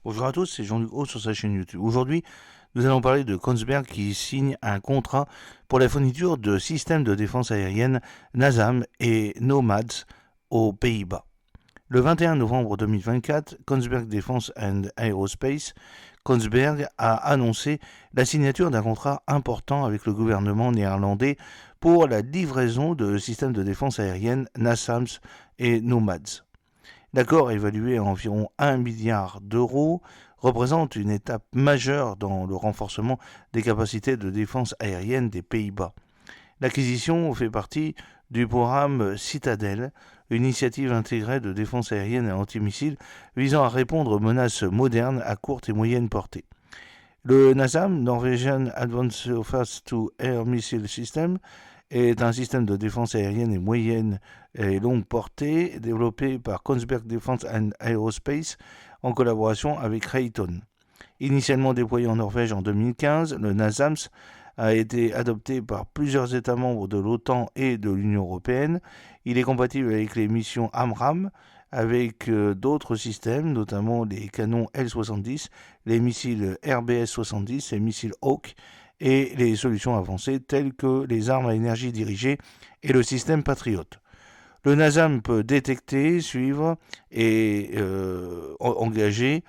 Bonjour à tous, c'est Jean-Luc Haut sur sa chaîne YouTube. Aujourd'hui, nous allons parler de Kongsberg qui signe un contrat pour la fourniture de systèmes de défense aérienne NASAM et NOMADS aux Pays-Bas. Le 21 novembre 2024, Kongsberg Defence and Aerospace, Kongsberg a annoncé la signature d'un contrat important avec le gouvernement néerlandais pour la livraison de systèmes de défense aérienne NASAMS et NOMADS. L'accord, évalué à environ 1 milliard d'euros, représente une étape majeure dans le renforcement des capacités de défense aérienne des Pays-Bas. L'acquisition fait partie du programme Citadel, une initiative intégrée de défense aérienne et antimissiles visant à répondre aux menaces modernes à courte et moyenne portée. Le NASAM, Norwegian Advanced Surface to Air Missile System, est un système de défense aérienne et moyenne et longue portée développé par Kongsberg Defence and Aerospace en collaboration avec Raytheon. Initialement déployé en Norvège en 2015, le NASAMS a été adopté par plusieurs États membres de l'OTAN et de l'Union européenne. Il est compatible avec les missions AMRAAM, avec d'autres systèmes, notamment les canons L-70, les missiles RBS-70, les missiles Hawk et les solutions avancées telles que les armes à énergie dirigée et le système Patriot. Le NASAM peut détecter, suivre et engager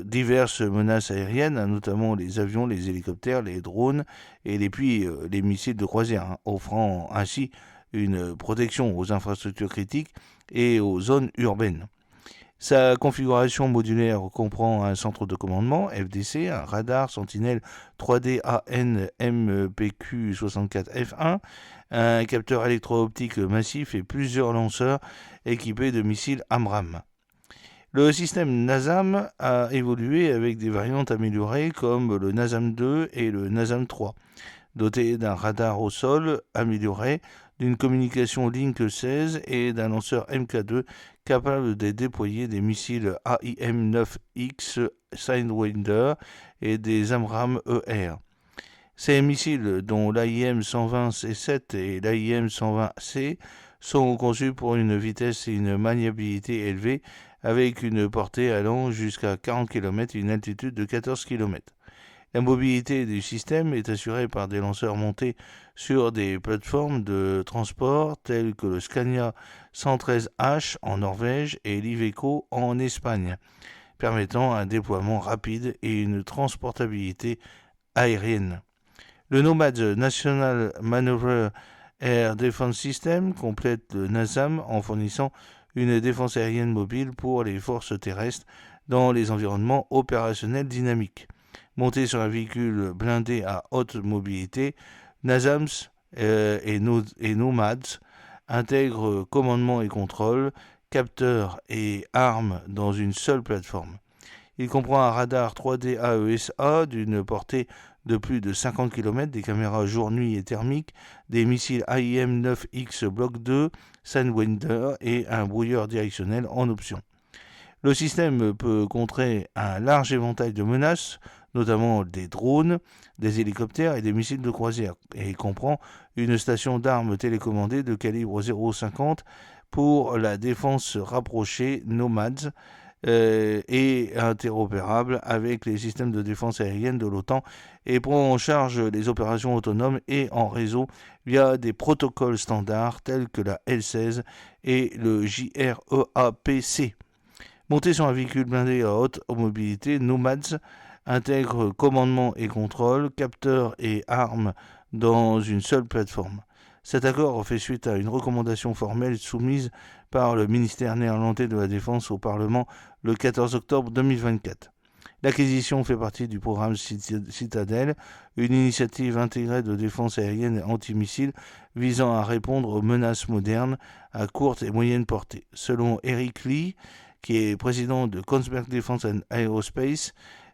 diverses menaces aériennes, notamment les avions, les hélicoptères, les drones et les missiles de croisière, offrant ainsi une protection aux infrastructures critiques et aux zones urbaines. Sa configuration modulaire comprend un centre de commandement FDC, un radar Sentinelle 3D AN MPQ-64F1, un capteur électro-optique massif et plusieurs lanceurs équipés de missiles AMRAAM. Le système NASAM a évolué avec des variantes améliorées comme le NASAM 2 et le NASAM 3, doté d'un radar au sol amélioré, d'une communication Link 16 et d'un lanceur MK2 capable de déployer des missiles AIM-9X Sidewinder et des AMRAAM ER. Ces missiles, dont l'AIM-120C7 et l'AIM-120C, sont conçus pour une vitesse et une maniabilité élevées avec une portée allant jusqu'à 40 km et une altitude de 14 km. La mobilité du système est assurée par des lanceurs montés sur des plateformes de transport telles que le Scania 113H en Norvège et l'Iveco en Espagne, permettant un déploiement rapide et une transportabilité aérienne. Le NOMAD National Manoeuvre Air Defense System complète le NASAM en fournissant une défense aérienne mobile pour les forces terrestres dans les environnements opérationnels dynamiques. Monté sur un véhicule blindé à haute mobilité, NASAMS et NOMADS intègrent commandement et contrôle, capteurs et armes dans une seule plateforme. Il comprend un radar 3D AESA d'une portée de plus de 50 km, des caméras jour-nuit et thermiques, des missiles AIM-9X Block 2, Sidewinder et un brouilleur directionnel en option. Le système peut contrer un large éventail de menaces, notamment des drones, des hélicoptères et des missiles de croisière, et comprend une station d'armes télécommandée de calibre 0,50 pour la défense rapprochée NOMADS et interopérable avec les systèmes de défense aérienne de l'OTAN et prend en charge les opérations autonomes et en réseau via des protocoles standards tels que la L16 et le JREAPC. Monté sur un véhicule blindé à haute mobilité, NOMADS intègre commandement et contrôle, capteurs et armes dans une seule plateforme. Cet accord fait suite à une recommandation formelle soumise par le ministère néerlandais de la Défense au Parlement le 14 octobre 2024. L'acquisition fait partie du programme Citadel, une initiative intégrée de défense aérienne et antimissile visant à répondre aux menaces modernes à courte et moyenne portée. Selon Eric Lee, qui est président de Kongsberg Defence and Aerospace,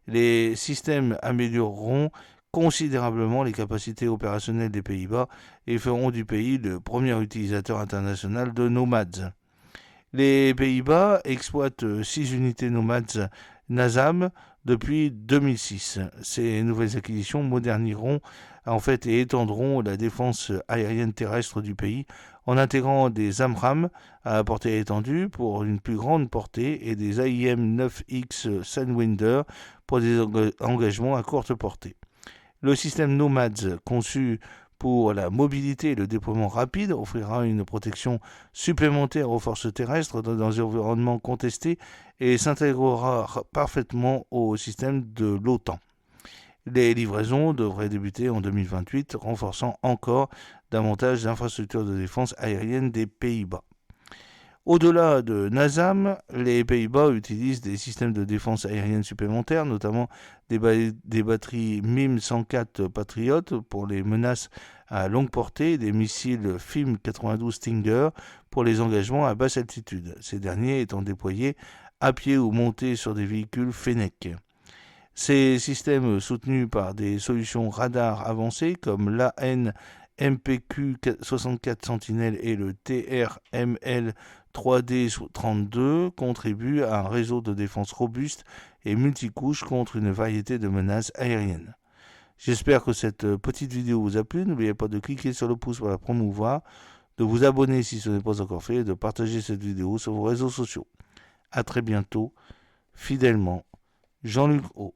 les systèmes amélioreront considérablement les capacités opérationnelles des Pays-Bas et feront du pays le premier utilisateur international de NOMADS. Les Pays-Bas exploitent 6 unités NOMADS NASAM depuis 2006. Ces nouvelles acquisitions moderniseront et étendront la défense aérienne terrestre du pays en intégrant des AMRAAM à portée étendue pour une plus grande portée et des AIM-9X Sunwinder pour des engagements à courte portée. Le système NOMADS, conçu pour la mobilité et le déploiement rapide, offrira une protection supplémentaire aux forces terrestres dans des environnements contestés et s'intégrera parfaitement au système de l'OTAN. Les livraisons devraient débuter en 2028, renforçant encore davantage l'infrastructure de défense aérienne des Pays-Bas. Au-delà de NASAM, les Pays-Bas utilisent des systèmes de défense aérienne supplémentaires, notamment des batteries MIM-104 Patriot pour les menaces à longue portée et des missiles FIM-92 Stinger pour les engagements à basse altitude, ces derniers étant déployés à pied ou montés sur des véhicules Fennec. Ces systèmes, soutenus par des solutions radar avancées comme l'AN MPQ-64 Sentinel et le TRML 3D-32, contribuent à un réseau de défense robuste et multicouche contre une variété de menaces aériennes. J'espère que cette petite vidéo vous a plu. N'oubliez pas de cliquer sur le pouce pour la promouvoir, de vous abonner si ce n'est pas encore fait et de partager cette vidéo sur vos réseaux sociaux. A très bientôt, fidèlement, Jean-Luc O.